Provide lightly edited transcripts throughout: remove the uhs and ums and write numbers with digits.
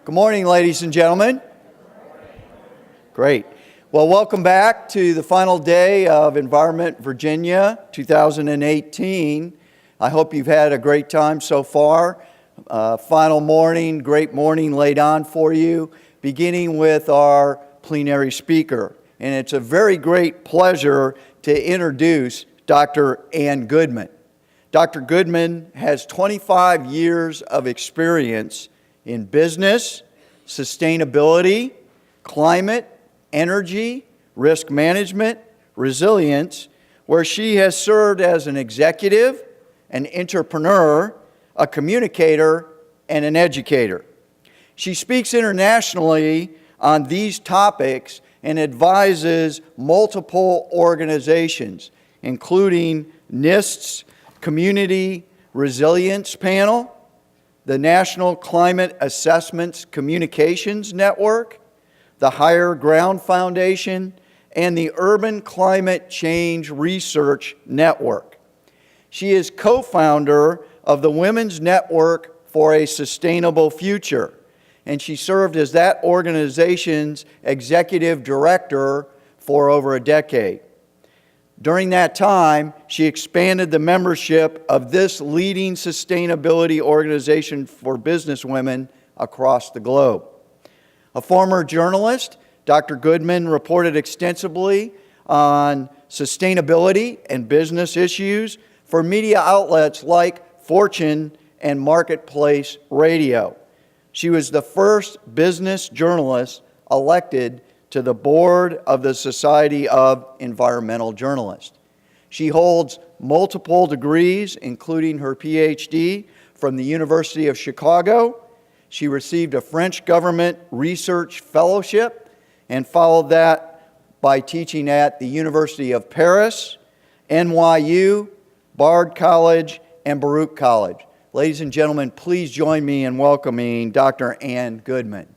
Good morning, ladies and gentlemen. Great. Well, welcome back to the final day of Environment Virginia 2018. I hope you've had a great time so far. Final morning, great morning laid on for you, beginning with our plenary speaker. And it's a very great pleasure to introduce Dr. Ann Goodman. Dr. Goodman has 25 years of experience in business, sustainability, climate, energy, risk management, resilience, where she has served as an executive, an entrepreneur, a communicator, and an educator. She speaks internationally on these topics and advises multiple organizations, including NIST's Community Resilience Panel, the National Climate Assessments Communications Network, the Higher Ground Foundation, and the Urban Climate Change Research Network. She is co-founder of the Women's Network for a Sustainable Future, and she served as that organization's executive director for over a decade. During that time, she expanded the membership of this leading sustainability organization for businesswomen across the globe. A former journalist, Dr. Goodman reported extensively on sustainability and business issues for media outlets like Fortune and Marketplace Radio. She was the first business journalist elected to the board of the Society of Environmental Journalists. She holds multiple degrees, including her PhD from the University of Chicago. She received a French government research fellowship and followed that by teaching at the University of Paris, NYU, Bard College, and Baruch College. Ladies and gentlemen, please join me in welcoming Dr. Ann Goodman.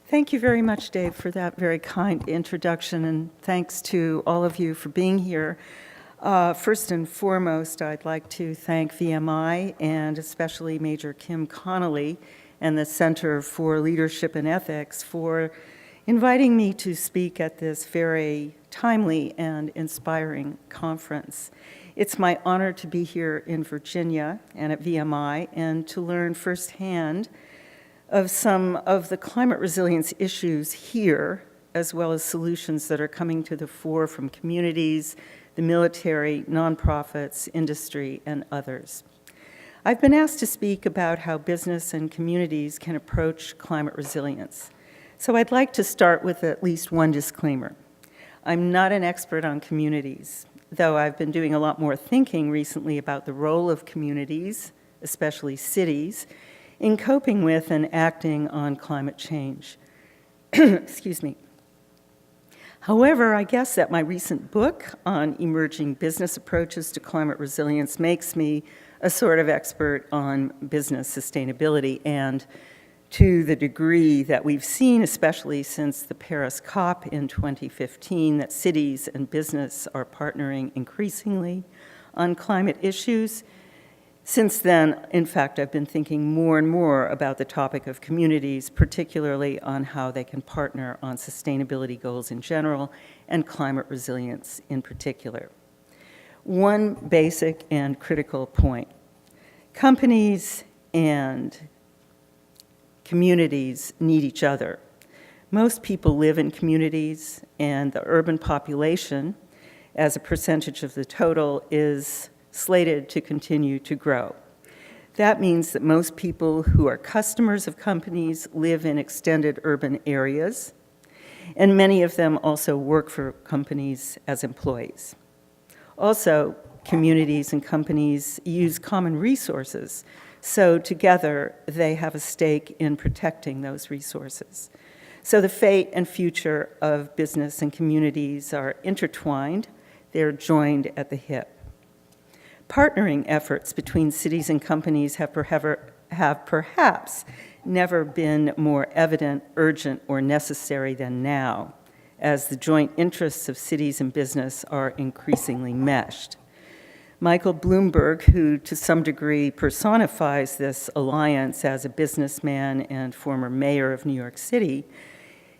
Thank you very much, Dave, for that very kind introduction, and thanks to all of you for being here. First and foremost, I'd like to thank VMI and especially Major Kim Connolly and the Center for Leadership and Ethics for inviting me to speak at this very timely and inspiring conference. It's my honor to be here in Virginia and at VMI and to learn firsthand of some of the climate resilience issues here, as well as solutions that are coming to the fore from communities, the military, nonprofits, industry, and others. I've been asked to speak about how business and communities can approach climate resilience. So I'd like to start with at least one disclaimer. I'm not an expert on communities, though I've been doing a lot more thinking recently about the role of communities, especially cities, in coping with and acting on climate change. Excuse me. However, I guess that my recent book on emerging business approaches to climate resilience makes me a sort of expert on business sustainability, and to the degree that we've seen, especially since the Paris COP in 2015, that cities and business are partnering increasingly on climate issues. Since then, in fact, I've been thinking more and more about the topic of communities, particularly on how they can partner on sustainability goals in general and climate resilience in particular. One basic and critical point. Companies and communities need each other. Most people live in communities, and the urban population, as a percentage of the total, is slated to continue to grow. That means that most people who are customers of companies live in extended urban areas, and many of them also work for companies as employees. Also, communities and companies use common resources, so together they have a stake in protecting those resources. So the fate and future of business and communities are intertwined. They're joined at the hip. Partnering efforts between cities and companies have perhaps never been more evident, urgent, or necessary than now. as the joint interests of cities and business are increasingly meshed. Michael Bloomberg, who to some degree personifies this alliance as a businessman and former mayor of New York City,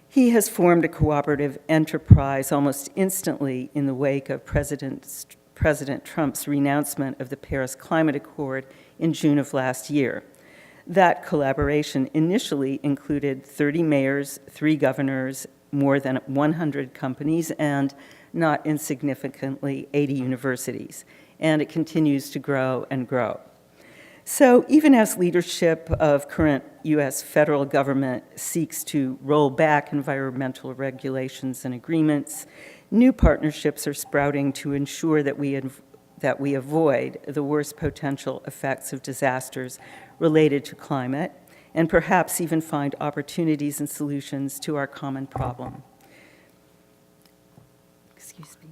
he has formed a cooperative enterprise almost instantly in the wake of President Trump's renouncement of the Paris Climate Accord in June of last year. That collaboration initially included 30 mayors, 3 governors, more than 100 companies, and not insignificantly, 80 universities. And it continues to grow and grow. So even as leadership of current U.S. federal government seeks to roll back environmental regulations and agreements, new partnerships are sprouting to ensure that we avoid the worst potential effects of disasters related to climate, and perhaps even find opportunities and solutions to our common problem. Excuse me.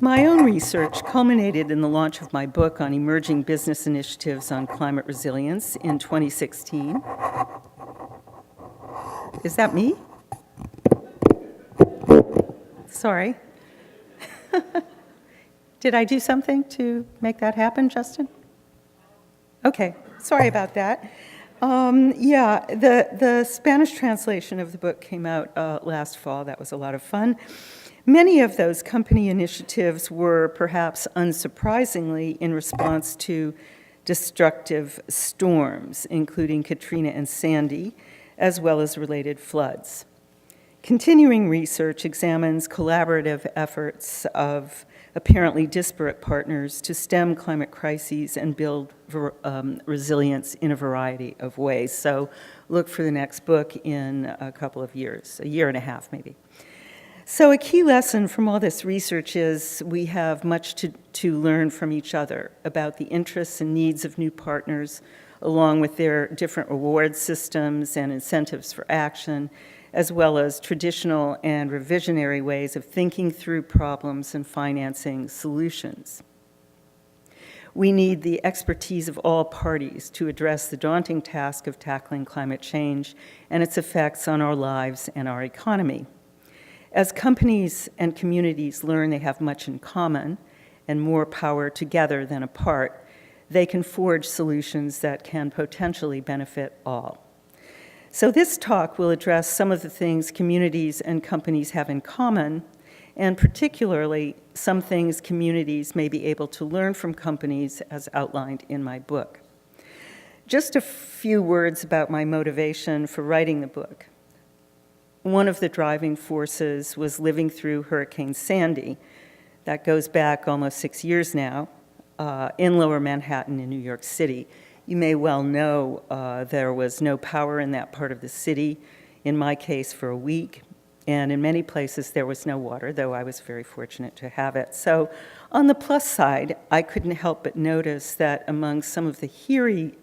My own research culminated in the launch of my book on emerging business initiatives on climate resilience in 2016. Is that me? Sorry. Did I do something to make that happen, Justin? Okay, sorry about that. The Spanish translation of the book came out last fall. That was a lot of fun. Many of those company initiatives were, perhaps unsurprisingly, in response to destructive storms, including Katrina and Sandy, as well as related floods. Continuing research examines collaborative efforts of apparently disparate partners to stem climate crises and build resilience in a variety of ways. So look for the next book in a couple of years, a year and a half maybe. So a key lesson from all this research is we have much to learn from each other about the interests and needs of new partners, along with their different reward systems and incentives for action, as well as traditional and revisionary ways of thinking through problems and financing solutions. We need the expertise of all parties to address the daunting task of tackling climate change and its effects on our lives and our economy. As companies and communities learn they have much in common and more power together than apart, they can forge solutions that can potentially benefit all. So this talk will address some of the things communities and companies have in common, and particularly some things communities may be able to learn from companies as outlined in my book. Just a few words about my motivation for writing the book. One of the driving forces was living through Hurricane Sandy. That goes back almost 6 years now, in Lower Manhattan in New York City. You may well know there was no power in that part of the city, in my case for a week, and in many places there was no water, though I was very fortunate to have it. So on the plus side, I couldn't help but notice that among some of the heroes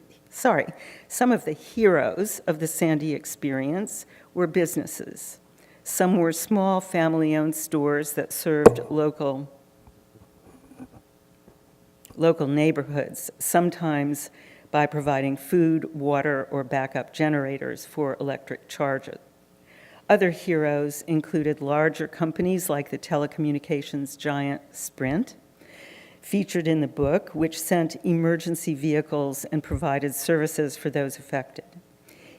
of the Sandy experience were businesses. Some were small family-owned stores that served local neighborhoods, sometimes by providing food, water, or backup generators for electric charges. Other heroes included larger companies like the telecommunications giant Sprint, featured in the book, which sent emergency vehicles and provided services for those affected.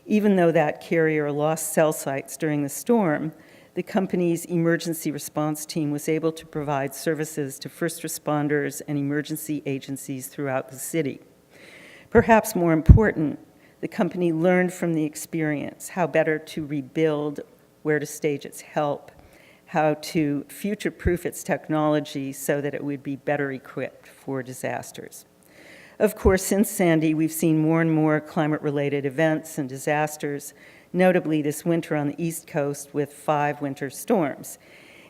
Even though that carrier lost cell sites during the storm, the company's emergency response team was able to provide services to first responders and emergency agencies throughout the city. Perhaps more important, the company learned from the experience how better to rebuild, where to stage its help, how to future-proof its technology so that it would be better equipped for disasters. Of course, since Sandy, we've seen more and more climate-related events and disasters, notably this winter on the East Coast with 5 winter storms.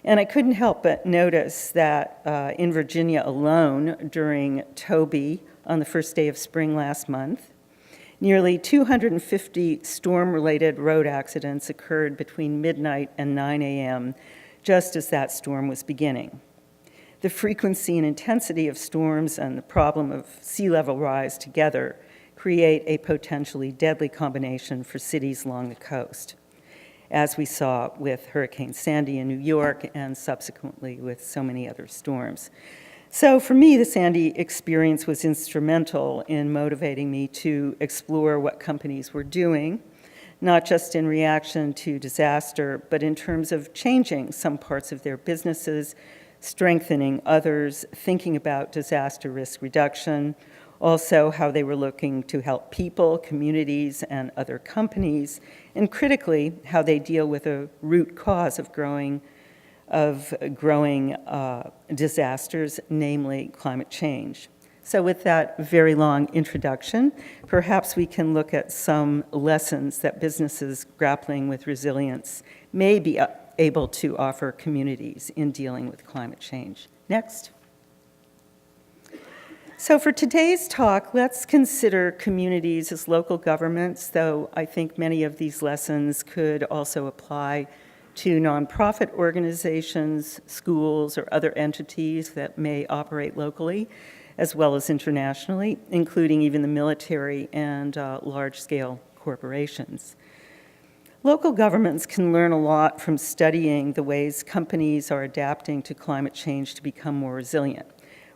And I couldn't help but notice that in Virginia alone, during Toby, on the first day of spring last month, nearly 250 storm-related road accidents occurred between midnight and 9 a.m., just as that storm was beginning. The frequency and intensity of storms and the problem of sea level rise together create a potentially deadly combination for cities along the coast, as we saw with Hurricane Sandy in New York and subsequently with so many other storms. So for me, the Sandy experience was instrumental in motivating me to explore what companies were doing, not just in reaction to disaster, but in terms of changing some parts of their businesses, strengthening others, thinking about disaster risk reduction, also how they were looking to help people, communities, and other companies, and critically, how they deal with a root cause of growing disasters, namely climate change. So with that very long introduction, perhaps we can look at some lessons that businesses grappling with resilience may be able to offer communities in dealing with climate change. Next. So for today's talk, let's consider communities as local governments, though I think many of these lessons could also apply to nonprofit organizations, schools, or other entities that may operate locally, as well as internationally, including even the military and large-scale corporations. Local governments can learn a lot from studying the ways companies are adapting to climate change to become more resilient.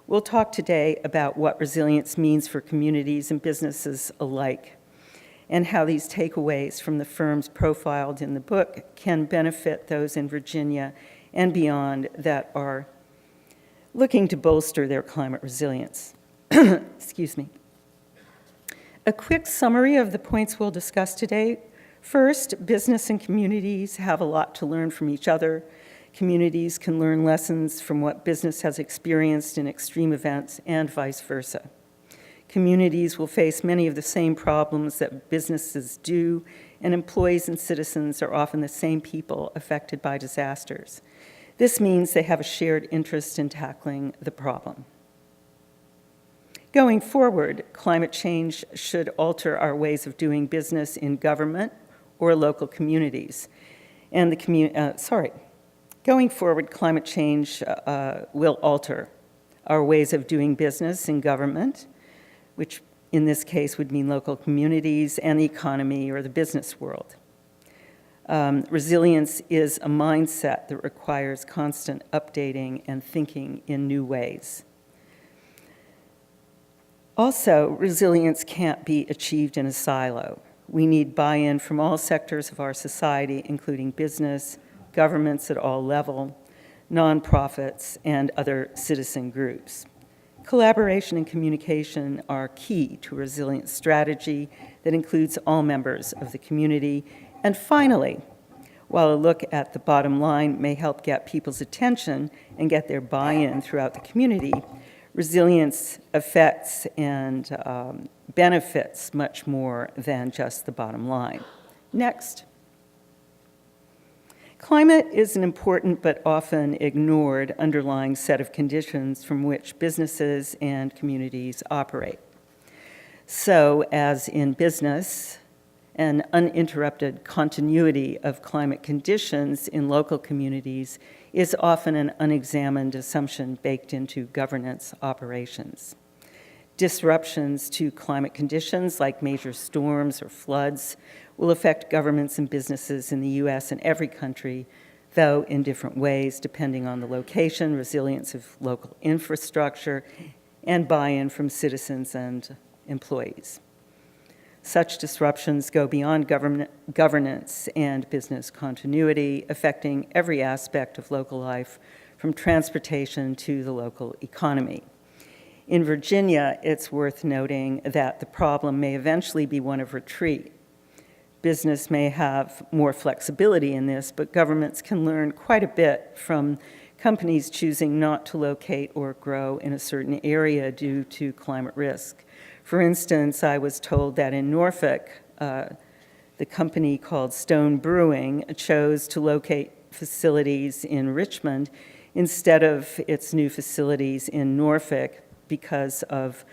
We'll talk today about what resilience means for communities and businesses alike, and how these takeaways from the firms profiled in the book can benefit those in Virginia and beyond that are looking to bolster their climate resilience. Excuse me. A quick summary of the points we'll discuss today. First, business and communities have a lot to learn from each other. Communities can learn lessons from what business has experienced in extreme events and vice versa. Communities will face many of the same problems that businesses do, and employees and citizens are often the same people affected by disasters. This means they have a shared interest in tackling the problem. Going forward, climate change should alter our ways of doing business in government or local communities. And going forward, climate change will alter our ways of doing business in government, which in this case would mean local communities and the economy or the business world. Resilience is a mindset that requires constant updating and thinking in new ways. Also, resilience can't be achieved in a silo. We need buy-in from all sectors of our society, including business, governments at all levels, nonprofits, and other citizen groups. Collaboration and communication are key to a resilient strategy that includes all members of the community. And finally, while a look at the bottom line may help get people's attention and get their buy-in throughout the community, resilience affects and benefits much more than just the bottom line. Next. Climate is an important but often ignored underlying set of conditions from which businesses and communities operate. So, as in business, an uninterrupted continuity of climate conditions in local communities is often an unexamined assumption baked into governance operations. Disruptions to climate conditions like major storms or floods will affect governments and businesses in the U.S. and every country, though in different ways, depending on the location, resilience of local infrastructure, and buy-in from citizens and employees. Such disruptions go beyond governance and business continuity, affecting every aspect of local life, from transportation to the local economy. In Virginia, it's worth noting that the problem may eventually be one of retreat. Business may have more flexibility in this, but governments can learn quite a bit from companies choosing not to locate or grow in a certain area due to climate risk. For instance, I was told that in Norfolk, the company called Stone Brewing chose to locate facilities in Richmond instead of its new facilities in Norfolk because of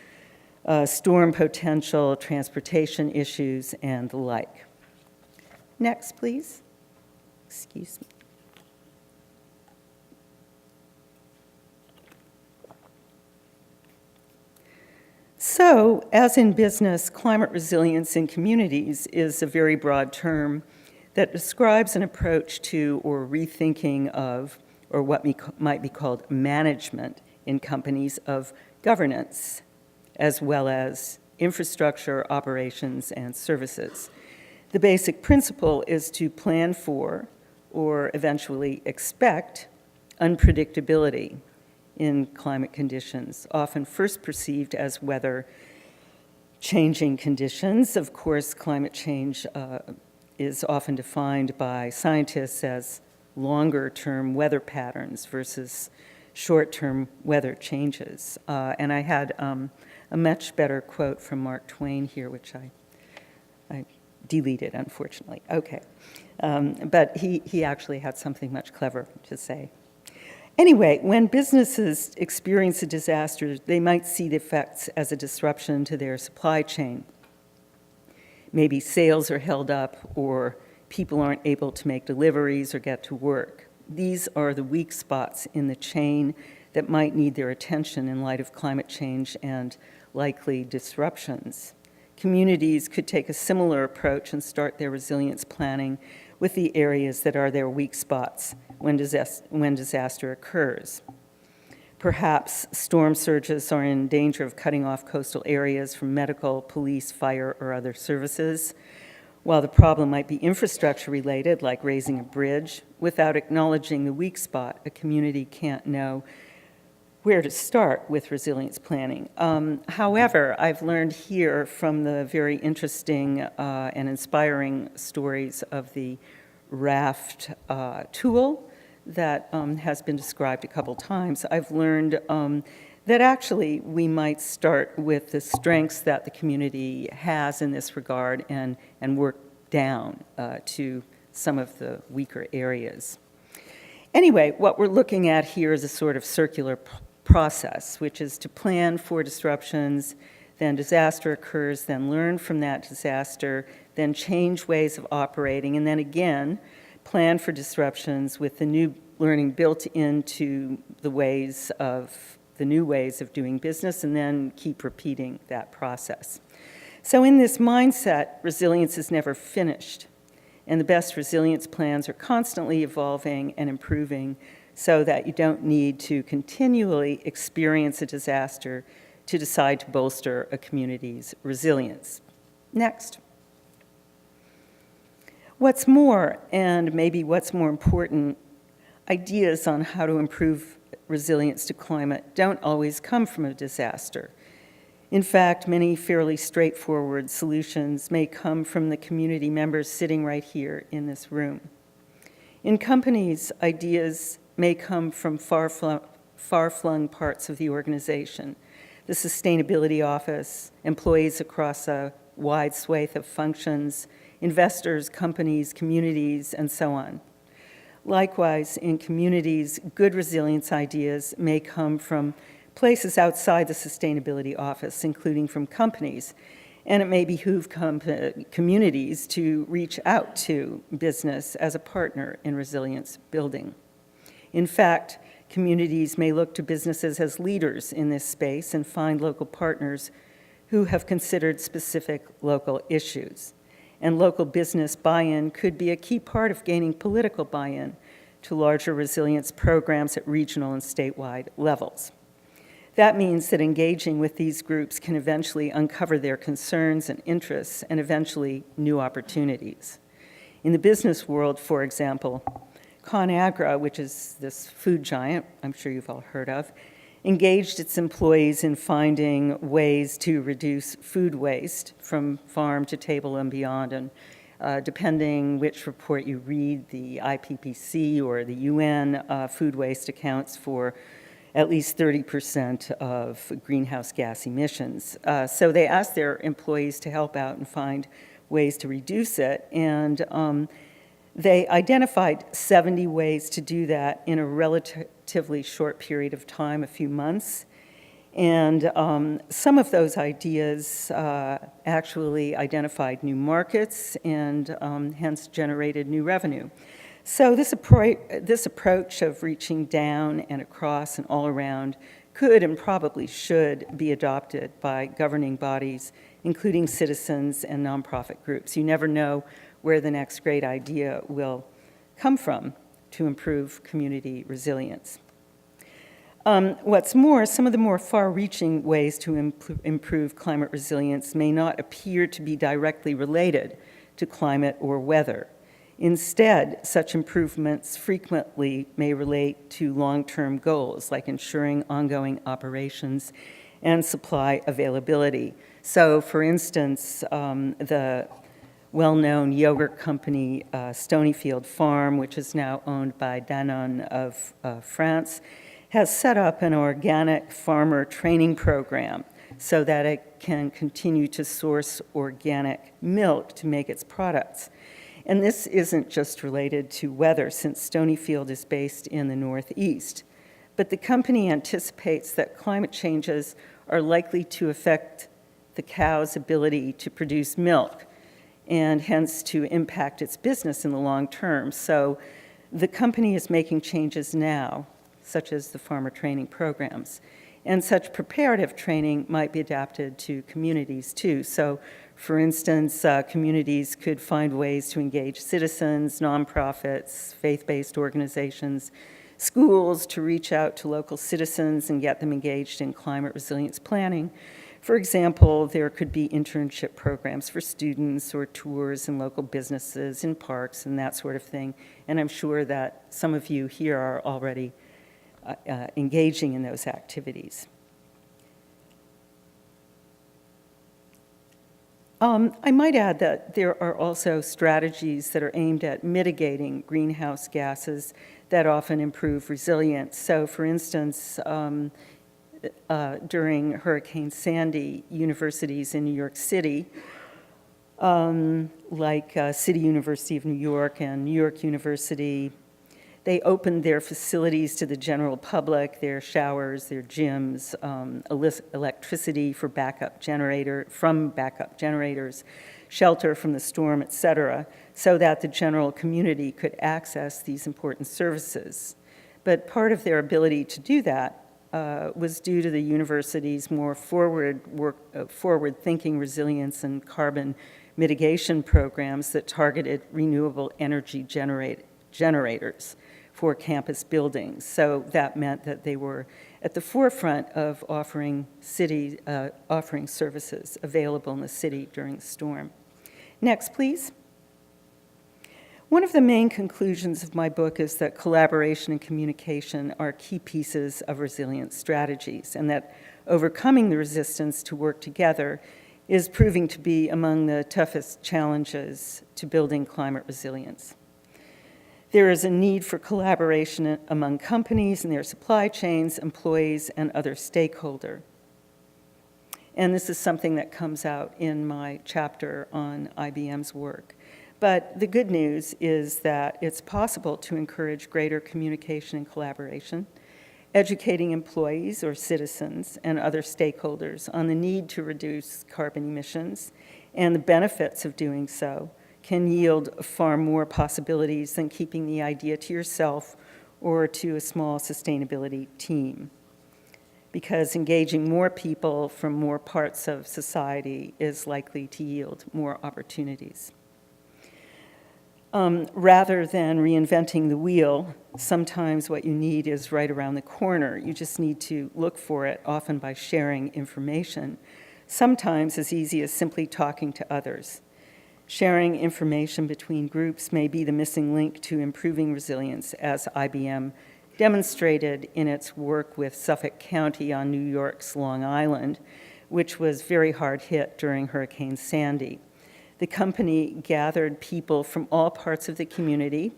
storm potential, transportation issues, and the like. Next, please. Excuse me. So So, as in business, climate resilience in communities is a very broad term that describes an approach to or rethinking of, or what might be called management in companies of governance, as well as infrastructure, operations, and services. The basic principle is to plan for, or eventually expect, unpredictability in climate conditions, often first perceived as weather changing conditions. Of course, climate change is often defined by scientists as longer-term weather patterns versus short-term weather changes. And I had a much better quote from Mark Twain here, which I deleted, unfortunately. Okay. But he actually had something much clever to say. Anyway, when businesses experience a disaster, they might see the effects as a disruption to their supply chain. Maybe sales are held up, or people aren't able to make deliveries or get to work. These are the weak spots in the chain that might need their attention in light of climate change and likely disruptions. Communities could take a similar approach and start their resilience planning with the areas that are their weak spots when disaster occurs. Perhaps storm surges are in danger of cutting off coastal areas from medical, police, fire, or other services. While the problem might be infrastructure related, like raising a bridge, without acknowledging the weak spot, a community can't know where to start with resilience planning. However, I've learned here from the very interesting and inspiring stories of the RAFT tool that has been described a couple times. I've learned that actually we might start with the strengths that the community has in this regard and work down to some of the weaker areas. Anyway, what we're looking at here is a sort of circular process, which is to plan for disruptions, then disaster occurs, then learn from that disaster, then change ways of operating, and then again, plan for disruptions with the new learning built into the new ways of doing business, and then keep repeating that process. So in this mindset, resilience is never finished, and the best resilience plans are constantly evolving and improving so that you don't need to continually experience a disaster to decide to bolster a community's resilience. Next. What's more, and maybe what's more important, ideas on how to improve resilience to climate don't always come from a disaster. In fact, many fairly straightforward solutions may come from the community members sitting right here in this room. In companies, ideas may come from far-flung parts of the organization, the sustainability office, employees across a wide swathe of functions, investors, companies, communities, and so on. Likewise, in communities, good resilience ideas may come from places outside the sustainability office, including from companies, and it may behoove communities to reach out to business as a partner in resilience building. In fact, communities may look to businesses as leaders in this space and find local partners who have considered specific local issues. And local business buy-in could be a key part of gaining political buy-in to larger resilience programs at regional and statewide levels. That means that engaging with these groups can eventually uncover their concerns and interests and eventually new opportunities. In the business world, for example, ConAgra, which is this food giant I'm sure you've all heard of, engaged its employees in finding ways to reduce food waste from farm to table and beyond. And depending which report you read, the IPCC or the UN, food waste accounts for at least 30% of greenhouse gas emissions. So they asked their employees to help out and find ways to reduce it. And they identified 70 ways to do that in a relatively short period of time, a few months. And some of those ideas actually identified new markets and hence generated new revenue. So this approach of reaching down and across and all around could and probably should be adopted by governing bodies, including citizens and nonprofit groups. You never know where the next great idea will come from to improve community resilience. What's more, some of the more far-reaching ways to improve climate resilience may not appear to be directly related to climate or weather. Instead, such improvements frequently may relate to long-term goals, like ensuring ongoing operations and supply availability. So, for instance, the well-known yogurt company Stonyfield Farm, which is now owned by Danone of France, has set up an organic farmer training program so that it can continue to source organic milk to make its products. And this isn't just related to weather, since Stonyfield is based in the Northeast. But the company anticipates that climate changes are likely to affect the cow's ability to produce milk, and hence to impact its business in the long term. So the company is making changes now, such as the farmer training programs. And such preparative training might be adapted to communities too. So, for instance, communities could find ways to engage citizens, nonprofits, faith-based organizations, schools to reach out to local citizens and get them engaged in climate resilience planning. For example, there could be internship programs for students or tours in local businesses, in parks, and that sort of thing. And I'm sure that some of you here are already engaging in those activities. I might add that there are also strategies that are aimed at mitigating greenhouse gases that often improve resilience. So, for instance, during Hurricane Sandy, universities in New York City, like City University of New York and New York University, they opened their facilities to the general public, their showers, their gyms, electricity for backup generators, shelter from the storm, et cetera, so that the general community could access these important services. But part of their ability to do that was due to the university's more forward-thinking resilience and carbon mitigation programs that targeted renewable energy generators for campus buildings. So that meant that they were at the forefront of offering services available in the city during the storm. Next, please. One of the main conclusions of my book is that collaboration and communication are key pieces of resilience strategies, and that overcoming the resistance to work together is proving to be among the toughest challenges to building climate resilience. There is a need for collaboration among companies and their supply chains, employees, and other stakeholders. And this is something that comes out in my chapter on IBM's work. But the good news is that it's possible to encourage greater communication and collaboration, educating employees or citizens and other stakeholders on the need to reduce carbon emissions and the benefits of doing so can yield far more possibilities than keeping the idea to yourself or to a small sustainability team. Because engaging more people from more parts of society is likely to yield more opportunities. Rather than reinventing the wheel, sometimes what you need is right around the corner. You just need to look for it, often by sharing information. Sometimes as easy as simply talking to others. Sharing information between groups may be the missing link to improving resilience, as IBM demonstrated in its work with Suffolk County on New York's Long Island, which was very hard hit during Hurricane Sandy. The company gathered people from all parts of the community,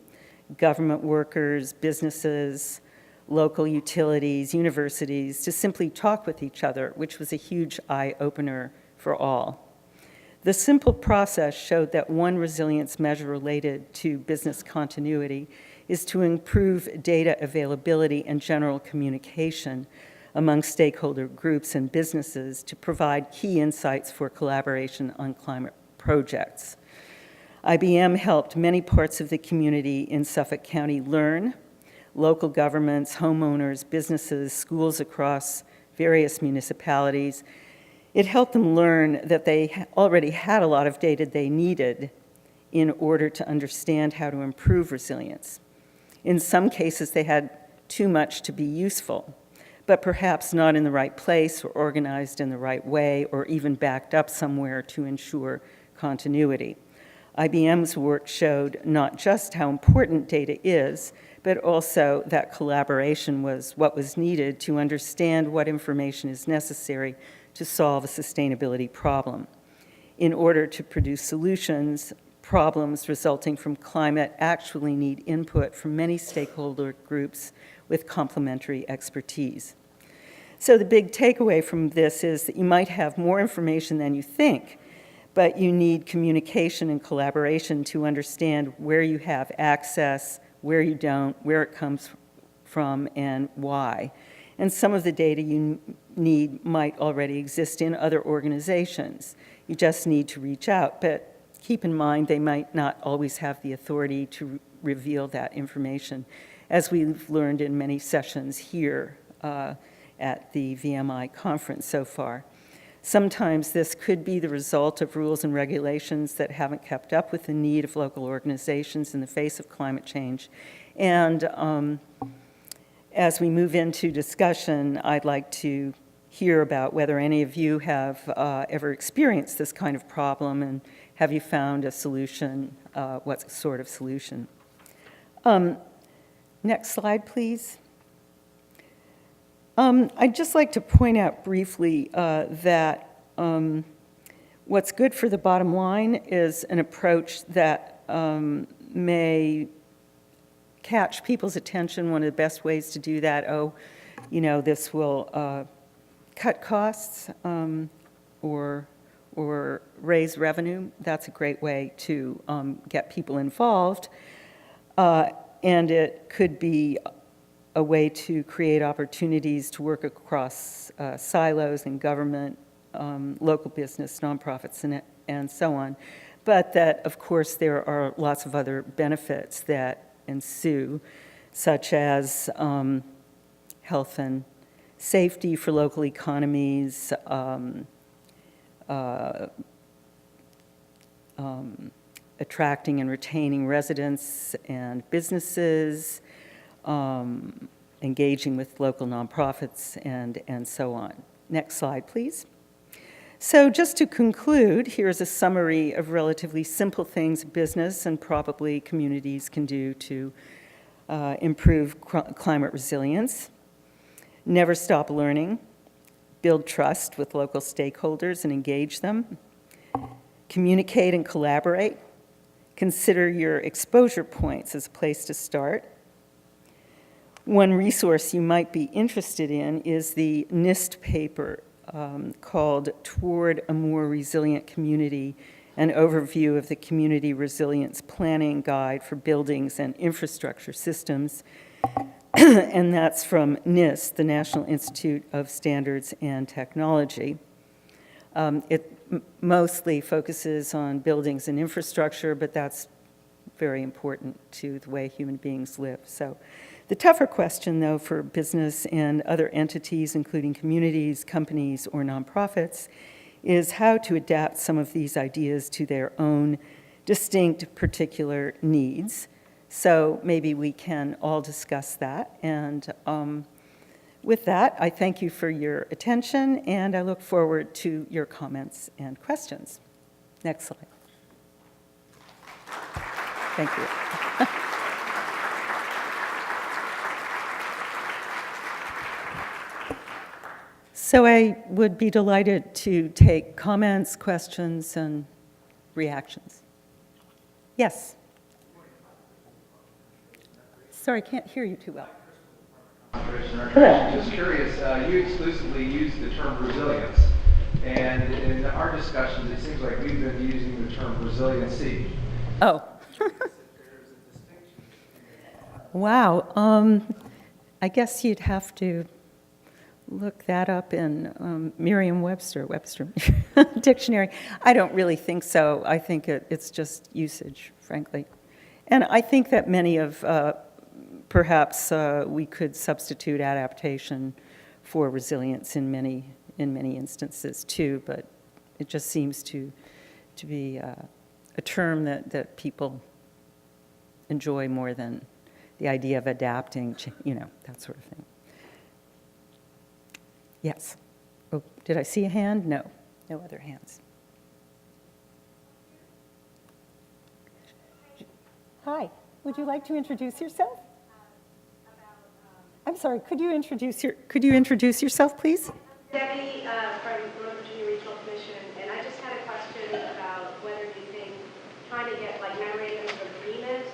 government workers, businesses, local utilities, universities, to simply talk with each other, which was a huge eye-opener for all. The simple process showed that one resilience measure related to business continuity is to improve data availability and general communication among stakeholder groups and businesses to provide key insights for collaboration on climate projects. IBM helped many parts of the community in Suffolk County learn, local governments, homeowners, businesses, schools across various municipalities. It helped them learn that they already had a lot of data they needed in order to understand how to improve resilience. In some cases, they had too much to be useful, but perhaps not in the right place or organized in the right way or even backed up somewhere to ensure continuity. IBM's work showed not just how important data is, but also that collaboration was what was needed to understand what information is necessary to solve a sustainability problem. In order to produce solutions, problems resulting from climate actually need input from many stakeholder groups with complementary expertise. So the big takeaway from this is that you might have more information than you think, but you need communication and collaboration to understand where you have access, where you don't, where it comes from, and why. And some of the data you need might already exist in other organizations. You just need to reach out, but keep in mind they might not always have the authority to reveal that information, as we've learned in many sessions here at the VMI conference so far. Sometimes this could be the result of rules and regulations that haven't kept up with the need of local organizations in the face of climate change. And as we move into discussion, I'd like to hear about whether any of you have ever experienced this kind of problem, and have you found a solution, what sort of solution? Next slide, please. I'd just like to point out briefly that what's good for the bottom line is an approach that may catch people's attention. One of the best ways to do that, this will cut costs or raise revenue. That's a great way to get people involved. And it could be a way to create opportunities to work across silos in government, local business, nonprofits, and so on. But that, of course, there are lots of other benefits that ensue, such as health and safety for local economies, attracting and retaining residents and businesses, engaging with local nonprofits, and so on. Next slide, please. So just to conclude, here's a summary of relatively simple things business and probably communities can do to improve climate resilience. Never stop learning. Build trust with local stakeholders and engage them. Communicate and collaborate. Consider your exposure points as a place to start. One resource you might be interested in is the NIST paper called Toward a More Resilient Community, an overview of the Community Resilience Planning Guide for Buildings and Infrastructure Systems. And that's from NIST, the National Institute of Standards and Technology. It mostly focuses on buildings and infrastructure, but that's very important to the way human beings live. So the tougher question, though, for business and other entities, including communities, companies, or nonprofits, is how to adapt some of these ideas to their own distinct particular needs. So maybe we can all discuss that. And with that, I thank you for your attention, and I look forward to your comments and questions. Next slide. Thank you. So I would be delighted to take comments, questions, and reactions. Yes? Sorry, I can't hear you too well. Just curious, you exclusively use the term resilience, and in our discussions, it seems like we've been using the term resiliency. Oh. Wow. I guess you'd have to look that up in Merriam-Webster dictionary. I don't really think so. I think it's just usage, frankly. And I think that many of perhaps we could substitute adaptation for resilience in many instances too, but it just seems to be a term that people enjoy more than the idea of adapting, that sort of thing. Yes. Oh, did I see a hand? No. No other hands. Hi. Would you like to introduce yourself? I'm sorry. Could you introduce yourself, please? Debbie from Northern Virginia Regional Commission, and I just had a question about whether you think trying to get like memorandums of agreement,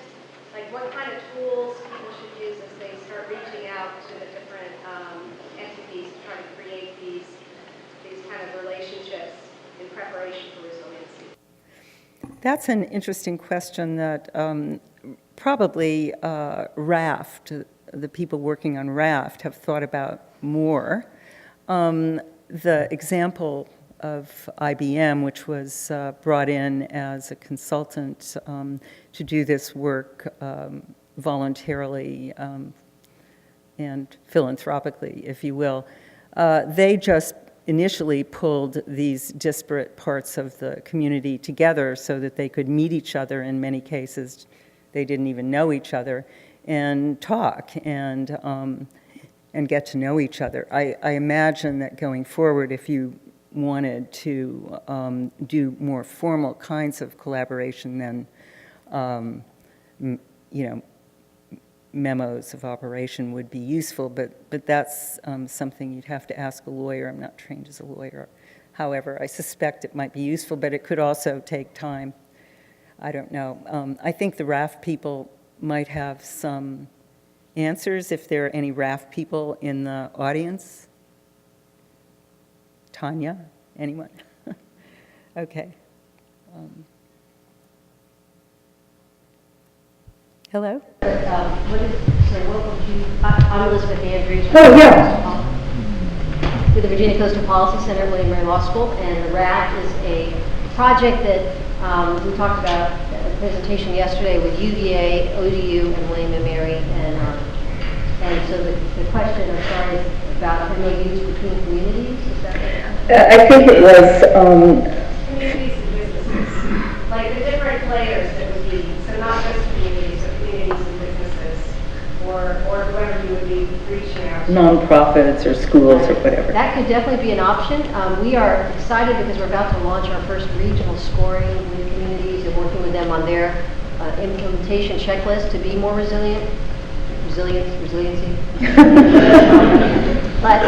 like what kind of tools people should use as they start reaching out to the different entities to try to create these kind of relationships in preparation for resiliency. That's an interesting question that probably RAFT, the people working on RAFT, have thought about more. The example of IBM, which was brought in as a consultant to do this work voluntarily and philanthropically, if you will, they just initially pulled these disparate parts of the community together so that they could meet each other. In many cases, they didn't even know each other, and talk and get to know each other. I imagine that going forward, if you wanted to do more formal kinds of collaboration, then memos of operation would be useful, but that's something you'd have to ask a lawyer. I'm not trained as a lawyer. However, I suspect it might be useful, but it could also take time. I don't know. I think the RAFT people might have some answers if there are any RAFT people in the audience. Tanya, anyone? Okay. Hello? I'm Elizabeth Andrews. Oh, yeah. With the Virginia Coastal Policy Center at William Mary Law School, and the RAFT is a project that we talked about at a presentation yesterday with UVA, ODU, and William and Mary, and so the question, I'm sorry, is about MOUs between communities. Is that right? I think it was. Communities and businesses, like the different players that would be, so not just communities, but communities and businesses, or whoever you would be reaching out to. Nonprofits or schools or whatever. That could definitely be an option. We are excited because we're about to launch our first regional scoring with communities and working with them on their implementation checklist to be more resiliency. But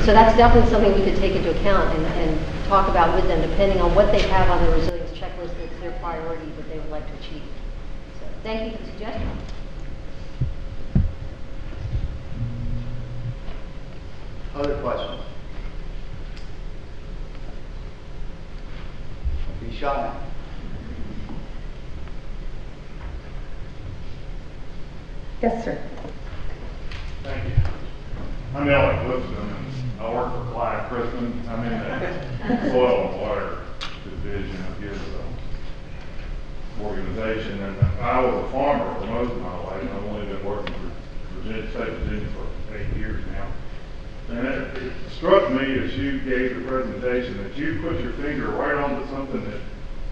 so that's definitely something we could take into account and talk about with them, depending on what they have on their resilience checklist that's their priority that they would like to achieve. So thank you for the suggestion. Other questions? Don't be shy. Yes, sir. Thank you. I'm Alex Woodson, and I work for Clyde Crispin. I'm in the soil and water division of his organization, and I was a farmer for most of my life. I've only been working for Virginia, State of Virginia for 8 years now. And it struck me as you gave the presentation that you put your finger right onto something that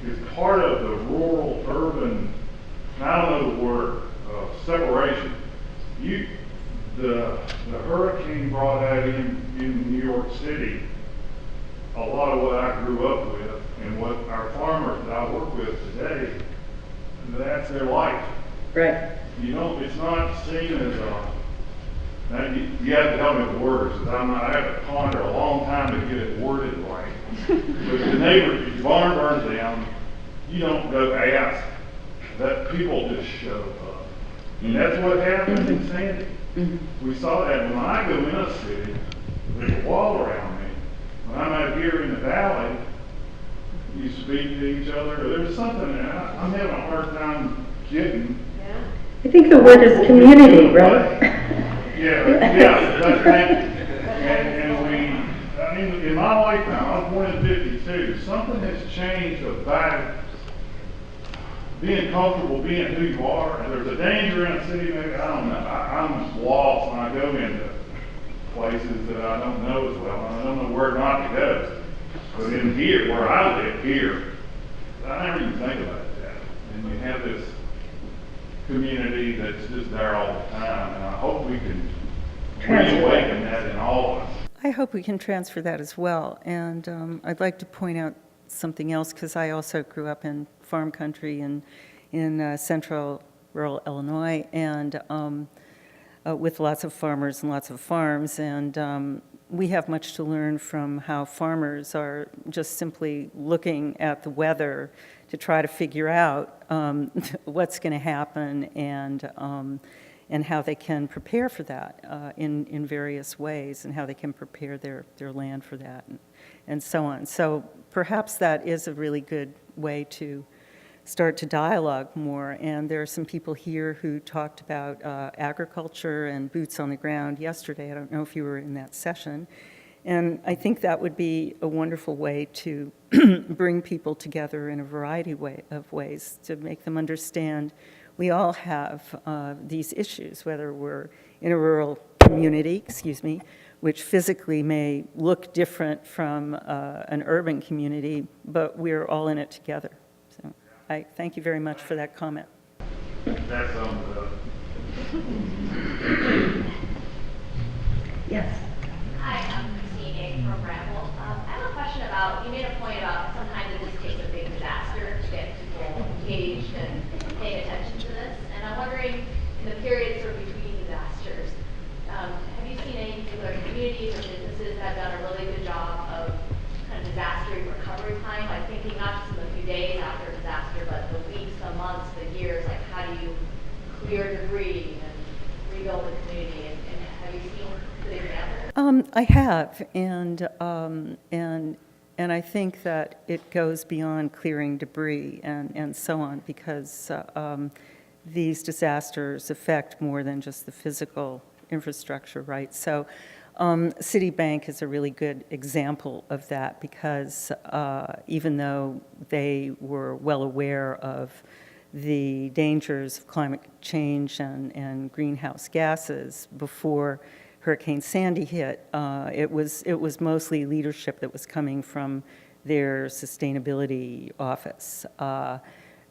is part of the rural-urban, I don't know the word, separation. The hurricane brought out in New York City a lot of what I grew up with and what our farmers that I work with today, that's their life. Right. It's not seen as now you have to help me with words, because I have to ponder a long time to get it worded right. But the neighbor, barn burns down, you don't go ask. That people just show up. And that's what happened in Sandy. We saw that when I go in a city, there's a wall around me. When I'm out here in the valley, you speak to each other. There's something that I'm having a hard time getting. Yeah. I think the word is community, right? Yeah, that's right. And in my lifetime, I was born in '52, something has changed about being comfortable being who you are. And there's a danger in a city, maybe, I don't know. I'm lost when I go into places that I don't know as well, and I don't know where not to go. But in here, where I live here, I never even think about that. And you have this community that's just there all the time, and I hope we can reawaken that in all of us. I hope we can transfer that as well. And I'd like to point out something else, because I also grew up in farm country in central rural Illinois, and with lots of farmers and lots of farms. And we have much to learn from how farmers are just simply looking at the weather to try to figure out what's going to happen, and how they can prepare for that in various ways, and how they can prepare their land for that, and so on. So perhaps that is a really good way to start to dialogue more. And there are some people here who talked about agriculture and boots on the ground yesterday. I don't know if you were in that session. And I think that would be a wonderful way to bring people together in a variety of ways, to make them understand we all have these issues, whether we're in a rural community, which physically may look different from an urban community, but we're all in it together. So I thank you very much for that comment. That's Yes. Hi, I'm Christine from Bramble. I have a question about, you made a point about sometimes it just takes a big disaster to get people engaged and paying attention to this. And I'm wondering, in the period sort of between disasters, have you seen any particular communities or businesses that have done a really good job of kind of disaster recovery time? Like thinking not just in the few days after a disaster, but the weeks, the months, the years, like how do you clear debris and rebuild the community? And have you seen good examples? I have, and I think that it goes beyond clearing debris and so on, because these disasters affect more than just the physical infrastructure, right? So Citibank is a really good example of that, because even though they were well aware of the dangers of climate change and greenhouse gases before Hurricane Sandy hit, it was mostly leadership that was coming from their sustainability office.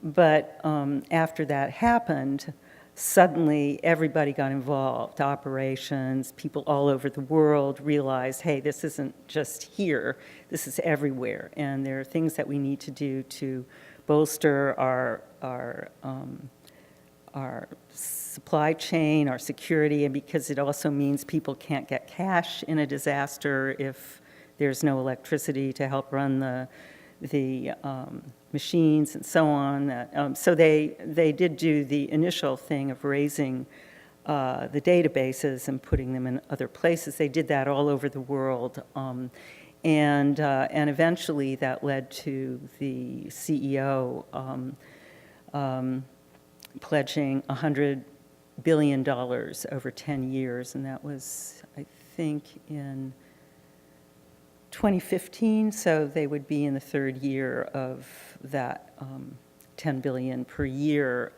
But after that happened, suddenly everybody got involved. Operations, people all over the world realized, hey, this isn't just here, this is everywhere. And there are things that we need to do to bolster our supply chain, our security, and because it also means people can't get cash in a disaster if there's no electricity to help run the machines and so on. So they did do the initial thing of raising the databases and putting them in other places. They did that all over the world. And eventually that led to the CEO pledging $100 billion over 10 years, and that was, I think, in 2015, so they would be in the third year of that $10 billion per year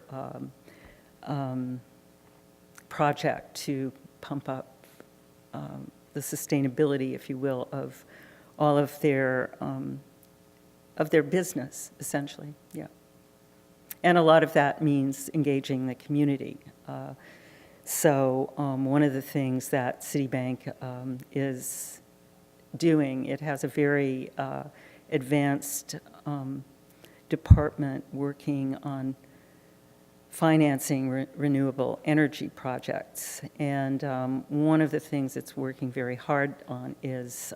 project to pump up the sustainability, if you will, of all of their business, essentially, yeah. And a lot of that means engaging the community. So one of the things that Citibank is doing, it has a very advanced department working on financing renewable energy projects. And one of the things it's working very hard on is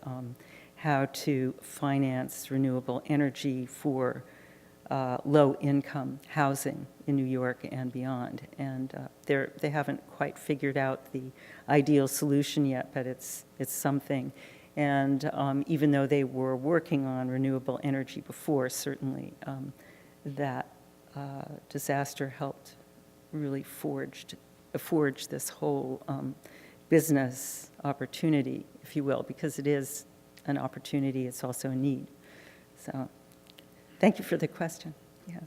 how to finance renewable energy for low-income housing in New York and beyond. And they haven't quite figured out the ideal solution yet, but it's something. And even though they were working on renewable energy before, certainly that disaster helped really forge this whole business opportunity, if you will, because it is an opportunity, it's also a need. So thank you for the question. Yeah.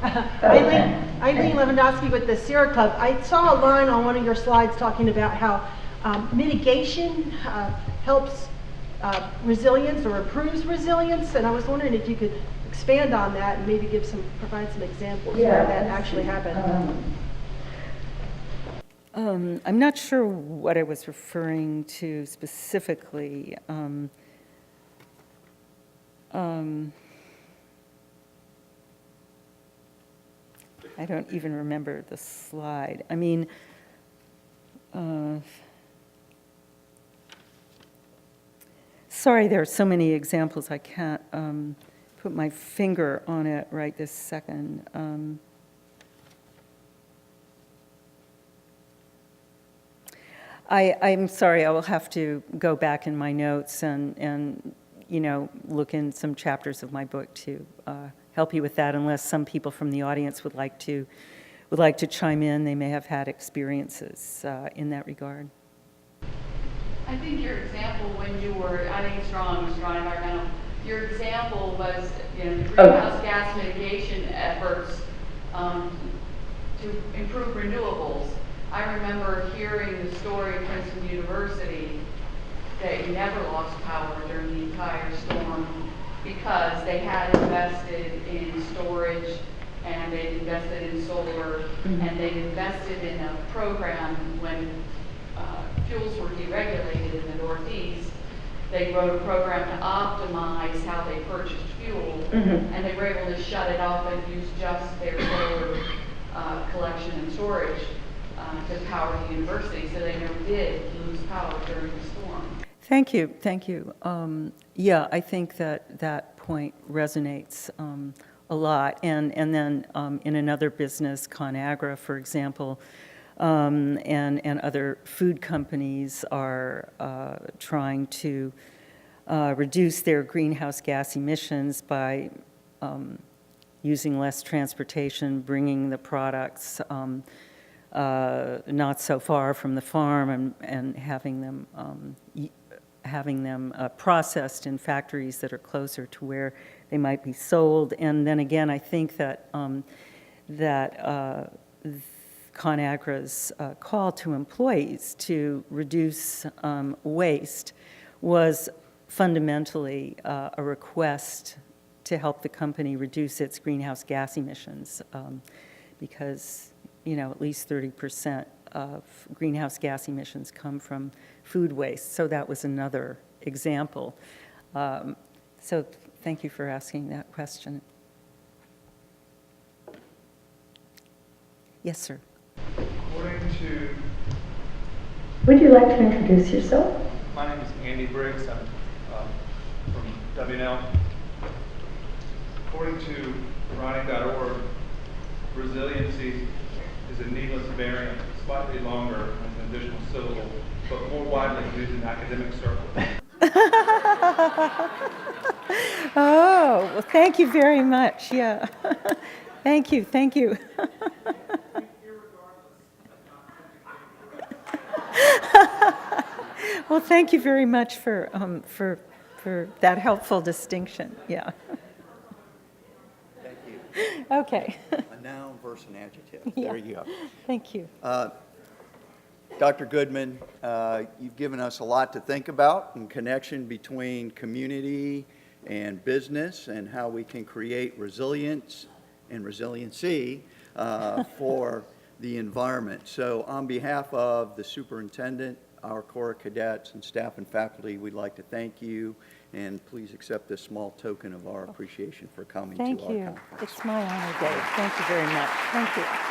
Eileen Lewandowski with the Sierra Club. I saw a line on one of your slides talking about how mitigation helps resilience or improves resilience, and I was wondering if you could expand on that and maybe provide some examples where that actually happened. I'm not sure what I was referring to specifically. I don't even remember the slide. I mean, sorry, there are so many examples, I can't put my finger on it right this second. I'm sorry, I will have to go back in my notes and look in some chapters of my book to help you with that, unless some people from the audience would like to chime in. They may have had experiences in that regard. I think your example when you were, I think strong environmental, your example was, the greenhouse gas mitigation efforts to improve renewables. I remember hearing the story at Princeton University that you never lost power during the entire storm because they had invested in storage and they invested in solar and they invested in a program when fuels were deregulated in the Northeast. They wrote a program to optimize how they purchased fuel and they were able to shut it off and use just their solar collection and storage to power the university, so they never did lose power during the storm. Thank you, thank you. Yeah, I think that point resonates a lot. And then in another business, ConAgra, for example, and other food companies are trying to reduce their greenhouse gas emissions by using less transportation, bringing the products not so far from the farm and having them processed in factories that are closer to where they might be sold. And then again, I think that ConAgra's call to employees to reduce waste was fundamentally a request to help the company reduce its greenhouse gas emissions because at least 30% of greenhouse gas emissions come from food waste. So that was another example. So thank you for asking that question. Yes, sir. According to, Would you like to introduce yourself? my name is Andy Briggs. I'm from WNL. According to Ronnie.org, resiliency is a needless variant, slightly longer as an additional syllable, but more widely used in academic circles. Oh, well, thank you very much. Yeah. Thank you, thank you. Well, thank you very much for that helpful distinction. Yeah. Thank you. Okay. A noun versus an adjective. Yeah. There you go. Thank you. Dr. Goodman, you've given us a lot to think about in connection between community and business and how we can create resilience and resiliency for the environment. So on behalf of the superintendent, our Corps of Cadets, and staff and faculty, we'd like to thank you, and please accept this small token of our appreciation for coming to our Thank you. conference. It's my honor, Dave. Thank you very much. Thank you.